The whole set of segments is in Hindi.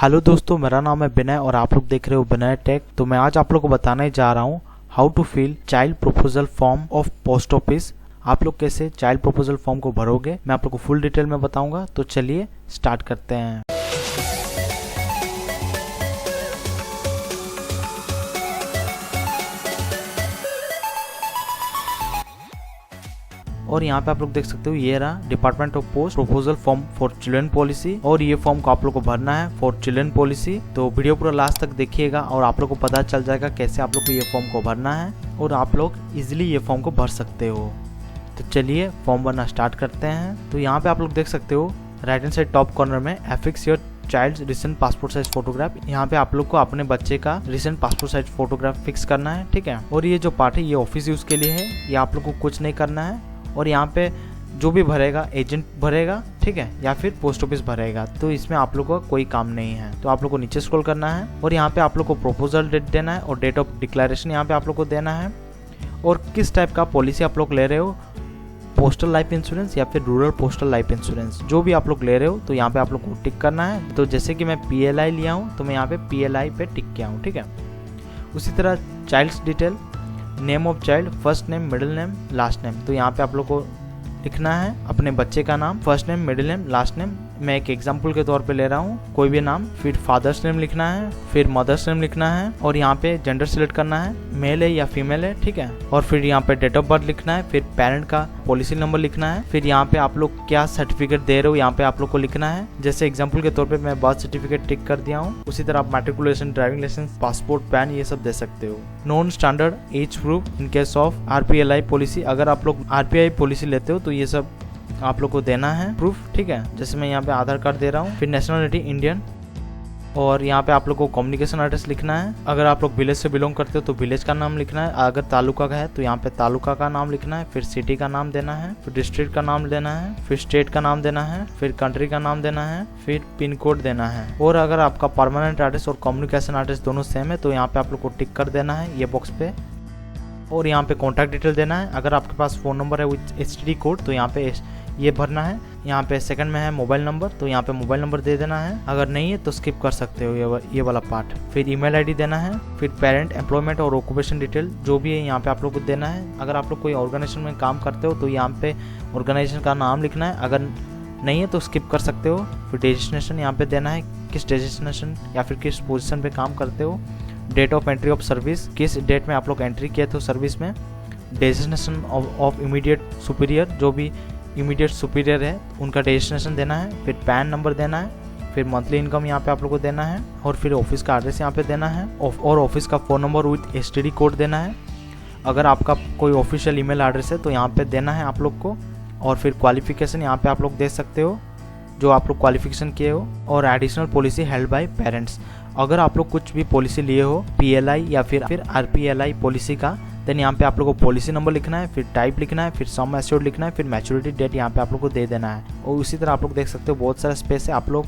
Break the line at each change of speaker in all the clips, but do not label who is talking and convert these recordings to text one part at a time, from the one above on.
हेलो दोस्तों, मेरा नाम है विनय और आप लोग देख रहे हो विनय टेक। तो मैं आज आप लोग को बताने जा रहा हूँ how to fill child proposal form of post office. आप लोग कैसे चाइल्ड प्रपोजल फॉर्म को भरोगे, मैं आप लोग को फुल डिटेल में बताऊंगा। तो चलिए स्टार्ट करते हैं। और यहाँ पे आप लोग देख सकते हो, ये रहा department of post proposal form for children policy. और ये फॉर्म को आप लोग को भरना है फॉर चिल्ड्रन पॉलिसी। तो वीडियो पूरा लास्ट तक देखिएगा और आप लोग को पता चल जाएगा कैसे आप लोग को ये फॉर्म को भरना है और आप लोग इजिली ये फॉर्म को भर सकते हो। तो चलिए फॉर्म भरना स्टार्ट करते हैं। तो यहाँ पे आप लोग देख सकते हो right hand side top corner में affix your child recent passport size photograph. यहाँ पे आप लोग को अपने बच्चे का recent passport size photograph fix करना है, ठीक है। और ये जो पार्ट है ये ऑफिस यूज के लिए है, ये आप लोग को कुछ नहीं करना है। और यहाँ पे जो भी भरेगा एजेंट भरेगा, ठीक है, या फिर पोस्ट ऑफिस भरेगा। तो इसमें आप लोग का कोई काम नहीं है। तो आप लोग को नीचे स्क्रॉल करना है और यहाँ पे आप लोग को प्रपोजल डेट देना है और डेट ऑफ डिक्लेरेशन यहाँ पे आप लोग को देना है। और किस टाइप का पॉलिसी आप लोग ले रहे हो, पोस्टल लाइफ इंश्योरेंस या फिर रूरल पोस्टल लाइफ इंश्योरेंस, जो भी आप लोग ले रहे हो तो यहाँ पे आप लोग को टिक करना है। तो जैसे कि मैं PLI लिया हूँ तो मैं यहाँ पे PLI पे टिक किया हूँ, ठीक है। उसी तरह child's detail, name of child, first name, middle name, last name. तो यहाँ पे आप लोग को लिखना है अपने बच्चे का नाम, first name, middle name, last name. मैं एक एग्जांपल के तौर पे ले रहा हूँ, कोई भी नाम। फिर फादर्स नेम लिखना है, फिर मदर्स नेम लिखना है और यहाँ पे जेंडर सिलेक्ट करना है, मेल है या फीमेल है, ठीक है। और फिर यहाँ पे डेट ऑफ बर्थ लिखना है, फिर पेरेंट का पॉलिसी नंबर लिखना है। फिर यहाँ पे आप लोग क्या सर्टिफिकेट दे रहे हो यहाँ पे आप लोग को लिखना है। जैसे एग्जाम्पल के तौर पर मैं बर्थ सर्टिफिकेट टिक कर दिया हूँ। उसी तरह आप matriculation, driving licence, passport, PAN ये सब दे सकते हो। Non standard age proof in case of RPLI policy, अगर आप लोग RPI पॉलिसी लेते हो तो ये सब आप लोग को देना है प्रूफ, ठीक है। जैसे मैं यहाँ पे आधार कार्ड दे रहा हूँ। फिर नेशनलिटी इंडियन। और यहाँ पे आप लोग को कम्युनिकेशन एड्रेस लिखना है। अगर आप लोग विलेज से बिलोंग करते हो तो विलेज का नाम लिखना है। अगर तालुका का है तो यहाँ पे तालुका का नाम लिखना है। फिर सिटी का नाम देना है, फिर डिस्ट्रिक्ट का नाम देना है, फिर स्टेट का नाम देना है, फिर कंट्री का नाम देना है, फिर पिन कोड देना है। और अगर आपका परमानेंट एड्रेस और कम्युनिकेशन एड्रेस दोनों सेम है तो यहाँ पे आप लोग को टिक कर देना है ये बॉक्स पे। और यहाँ पे कॉन्टैक्ट डिटेल देना है। अगर आपके पास फ़ोन नंबर है विथ STD कोड तो यहाँ पे ये भरना है। यहाँ पे सेकंड में है मोबाइल नंबर, तो यहाँ पे मोबाइल नंबर दे देना है। अगर नहीं है तो स्किप कर सकते हो ये वाला पार्ट। फिर ईमेल ID देना है। फिर पेरेंट, एम्प्लॉयमेंट और ऑक्यूपेशन डिटेल जो भी है यहाँ पे आप लोग को देना है। अगर आप लोग कोई ऑर्गेनाइजेशन में काम करते हो तो यहाँ पे ऑर्गेनाइजेशन का नाम लिखना है। अगर नहीं है तो स्किप कर सकते हो। फिर डेजिग्नेशन यहाँ पे देना है, किस डेजिग्नेशन या फिर किस पोजिशन पे काम करते हो। Date of entry of service, किस डेट में आप लोग एंट्री किए थे सर्विस में। डेजिग्नेशन ऑफ इमीडिएट सुपीरियर, जो भी इमीडिएट सुपीरियर है उनका डेजिग्नेशन देना है। फिर पैन नंबर देना है। फिर मंथली इनकम यहाँ पे आप लोग को देना है। और फिर ऑफिस का एड्रेस यहाँ पे देना है और ऑफिस का phone number with STD code देना है। अगर आपका कोई ऑफिशियल ईमेल एड्रेस है तो यहाँ पे देना है आप लोग को। और फिर क्वालिफिकेशन यहाँ पे आप लोग दे सकते हो जो आप लोग क्वालिफिकेशन किए हो। और additional policy held by parents, अगर आप लोग कुछ भी पॉलिसी लिए हो PLI या फिर RPLI पॉलिसी का, देन यहाँ पे आप लोग को पॉलिसी नंबर लिखना है, फिर टाइप लिखना है, फिर सम एश्योर्ड लिखना है, फिर मैच्योरिटी डेट यहाँ पे आप लोग को दे देना है। और उसी तरह आप लोग देख सकते हो बहुत सारा स्पेस है, आप लोग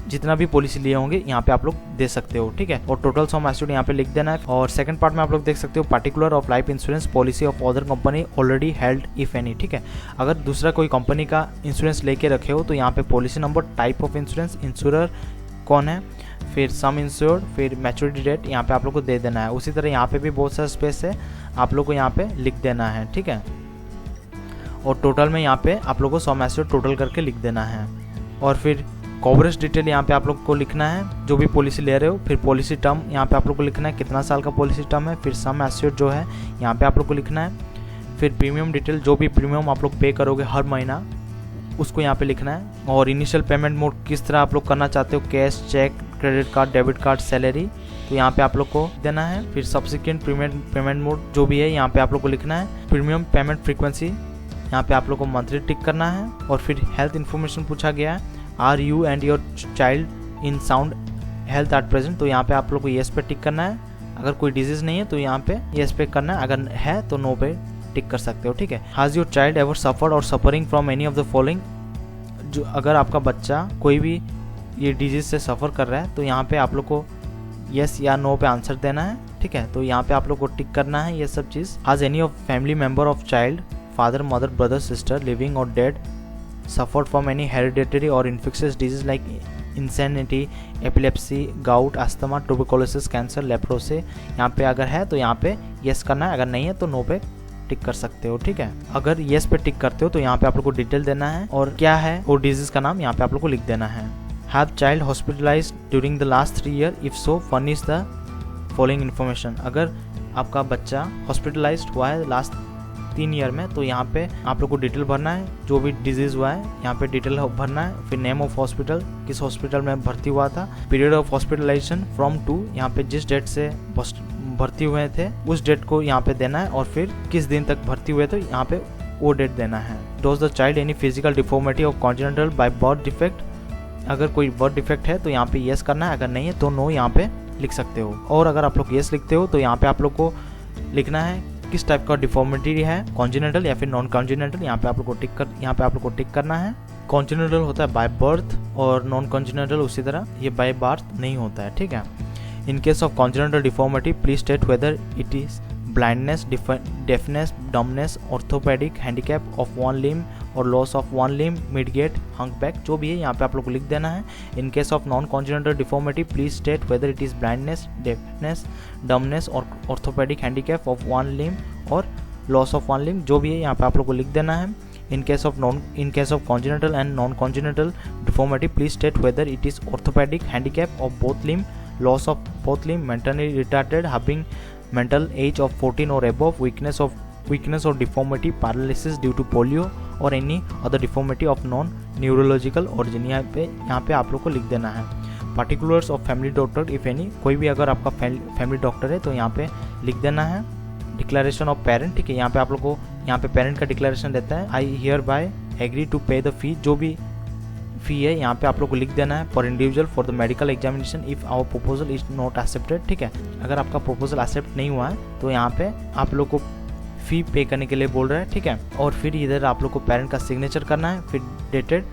जितना भी पॉलिसी लिए होंगे यहाँ पे आप लोग दे सकते हो, ठीक है। और टोटल सम एश्योर्ड यहाँ पे लिख देना है। और सेकंड पार्ट में आप लोग देख सकते हो particular of life insurance policy of other company already held if any, ठीक है। अगर दूसरा कोई कंपनी का इंश्योरेंस लेके रखे हो तो यहाँ पे policy number, type of insurance, insurer कौन है, फिर सम इंश्योर्ड, फिर मैच्योरिटी डेट यहाँ पे आप लोग को दे देना है। उसी तरह यहाँ पे भी बहुत सारा स्पेस है, आप लोग को यहाँ पे लिख देना है, ठीक है। और टोटल में यहाँ पे आप लोग को सम एश्योर्ड टोटल करके लिख देना है। और फिर कवरेज डिटेल यहाँ पे आप लोग को लिखना है जो भी पॉलिसी ले रहे हो। फिर पॉलिसी टर्म यहाँ पे आप लोग को लिखना है, कितना साल का पॉलिसी टर्म है। फिर सम एश्योर्ड जो है यहाँ पे आप लोग को लिखना है। फिर प्रीमियम डिटेल, जो भी प्रीमियम आप लोग पे करोगे हर महीना उसको यहाँ पे लिखना है। और इनिशियल पेमेंट मोड किस तरह आप लोग करना चाहते हो, cash, cheque, credit card, debit card, salary, तो यहाँ पे आप लोग को देना है। फिर सब्सिक्वेंट पेमेंट मोड जो भी है यहाँ पे आप लोग को लिखना है। प्रीमियम पेमेंट फ्रीक्वेंसी यहाँ पे आप लोग को मंथली टिक करना है। और फिर हेल्थ इन्फॉर्मेशन पूछा गया है, are you and your child in sound health at present, तो यहाँ पे आप लोग को येस पे टिक करना है। अगर कोई डिजीज नहीं है तो यहाँ पे येस पे करना है, अगर है तो नो पे टिक कर सकते हो, ठीक है। Has your child ever suffered or suffering from any of the following, जो अगर आपका बच्चा कोई भी ये डिजीज से सफ़र कर रहा है तो यहाँ पे आप लोग को यस या नो पे आंसर देना है, ठीक है। तो यहाँ पे आप लोग को टिक करना है ये सब चीज़। Has any of family member of child, father, mother, brother, sister living और dead suffered from any hereditary or infectious disease like insanity, epilepsy, gout, asthma, tuberculosis, cancer, leprosy. यहाँ पे अगर है तो यहाँ पे येस करना है, अगर नहीं है तो नो पे टिक कर सकते हो। ठीक है, अगर येस पे टिक करते हो तो यहाँ पे आप लोग को डिटेल देना है और क्या है वो डिजीज का नाम यहाँ पे आप लोग को लिख देना है। Have child hospitalised during the last 3 year, if so furnish the following information. अगर आपका बच्चा हॉस्पिटलाइज्ड हुआ है लास्ट 3 ईयर में तो यहाँ पे आप लोग को डिटेल भरना है, जो भी डिजीज हुआ है यहाँ पे डिटेल भरना है। फिर नेम ऑफ हॉस्पिटल, किस हॉस्पिटल में भर्ती हुआ था, period of hospitalisation from to, यहाँ पे जिस डेट से भर्ती हुए थे उस डेट को यहाँ पे देना है और फिर किस दिन तक भर्ती हुए तो यहाँ पे वो डेट देना है। Dose the child any physical deformity of congenital by birth defect, अगर कोई बर्थ डिफेक्ट है तो यहाँ पे येस करना है, अगर नहीं है तो नो यहाँ पे लिख सकते हो। और अगर आप लोग येस लिखते हो तो यहाँ पे आप लोग को लिखना है किस टाइप का डिफॉर्मिटी है, कॉन्जेनिटल या फिर नॉन कॉन्जेनिटल। यहाँ पे आप लोग को टिक करना है। कॉन्जेनिटल होता है बाय बर्थ और नॉन कॉन्जेनिटल उसी तरह ये बाय बर्थ नहीं होता है। ठीक है, in case of congenital deformity please state whether it is blindness, deafness, dumbness, orthopaedic handicap of one limb और loss of one limb, midget, hunchback, जो भी है यहाँ पे आप लोग को लिख देना है। In case of non congenital deformity please state whether it is blindness, deafness, dumbness और orthopaedic handicap of one limb और लॉस ऑफ वन लिम्ब, जो भी है यहाँ पे आप लोग को लिख देना है। In case of congenital and non congenital deformity please state whether it is orthopaedic handicap of both limb, loss of both limb, mentally retarded, having mental age of 14 or above, weakness or deformity, paralysis due to polio or any other deformity of non neurological origin। यहाँ पे आप लोग को लिख देना है। particulars of family doctor if any, कोई भी अगर आपका फैमिली डॉक्टर है तो यहाँ पे लिख देना है। डिक्लेरेशन ऑफ पेरेंट, ठीक है, यहाँ पे आप लोग को यहाँ पे पेरेंट का डिक्लेरेशन देता है। I hereby agree to pay the fee, जो भी फी है यहाँ पे आप लोग को लिख देना है। For individual for the medical examination if our proposal is not accepted, ठीक है, अगर आपका प्रपोजल एक्सेप्ट नहीं हुआ है तो यहाँ पे आप लोग को फी पे करने के लिए बोल रहा है। ठीक है, और फिर इधर आप लोग को पेरेंट का सिग्नेचर करना है, फिर डेटेड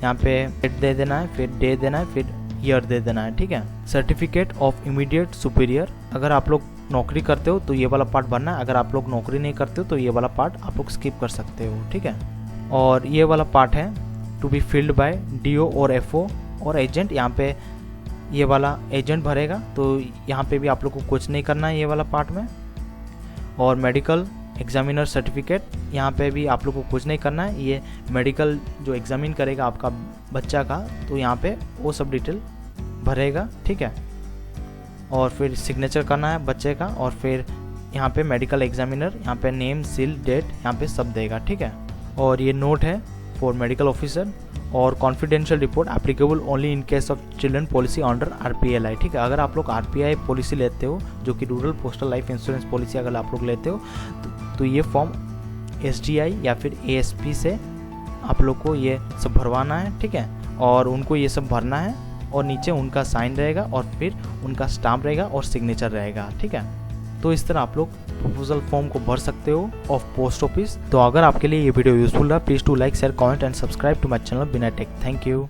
यहाँ पे डेट दे देना है, फिर डे देना है, फिर ईयर दे देना है। ठीक है, सर्टिफिकेट ऑफ इमीडिएट सुपीरियर, अगर आप लोग नौकरी करते हो तो ये वाला पार्ट भरना है, अगर आप लोग नौकरी नहीं करते हो तो ये वाला पार्ट आप लोग स्किप कर सकते हो। ठीक है, और ये वाला पार्ट है to be filled by DO और एफओ और एजेंट, यहाँ पे ये वाला एजेंट भरेगा तो यहाँ पे भी आप लोग को कुछ नहीं करना है ये वाला पार्ट में। और मेडिकल एग्जामिनर सर्टिफिकेट, यहाँ पे भी आप लोग को कुछ नहीं करना है, ये मेडिकल जो एग्जामिन करेगा आपका बच्चा का तो यहाँ पे वो सब डिटेल भरेगा। ठीक है, और फिर सिग्नेचर करना है बच्चे का और फिर यहाँ पे मेडिकल एग्जामिनर यहाँ पे नेम, सील, डेट यहाँ पे सब देगा। ठीक है, और ये नोट है फॉर मेडिकल ऑफिसर और confidential report applicable only in case of children policy under RPLI। ठीक है, अगर आप लोग RPI पॉलिसी लेते हो जो कि rural postal life insurance policy अगर आप लोग लेते हो तो ये फॉर्म SDI या फिर ASP से आप लोग को ये सब भरवाना है। ठीक है, और उनको ये सब भरना है और नीचे उनका साइन रहेगा और फिर उनका स्टाम्प रहेगा और सिग्नेचर रहेगा। ठीक है, तो इस तरह आप लोग प्रपोजल फॉर्म को भर सकते हो ऑफ पोस्ट ऑफिस। तो अगर आपके लिए ये वीडियो यूजफुल रहा please to like, share, comment and subscribe to my channel Bina Tech. Thank you.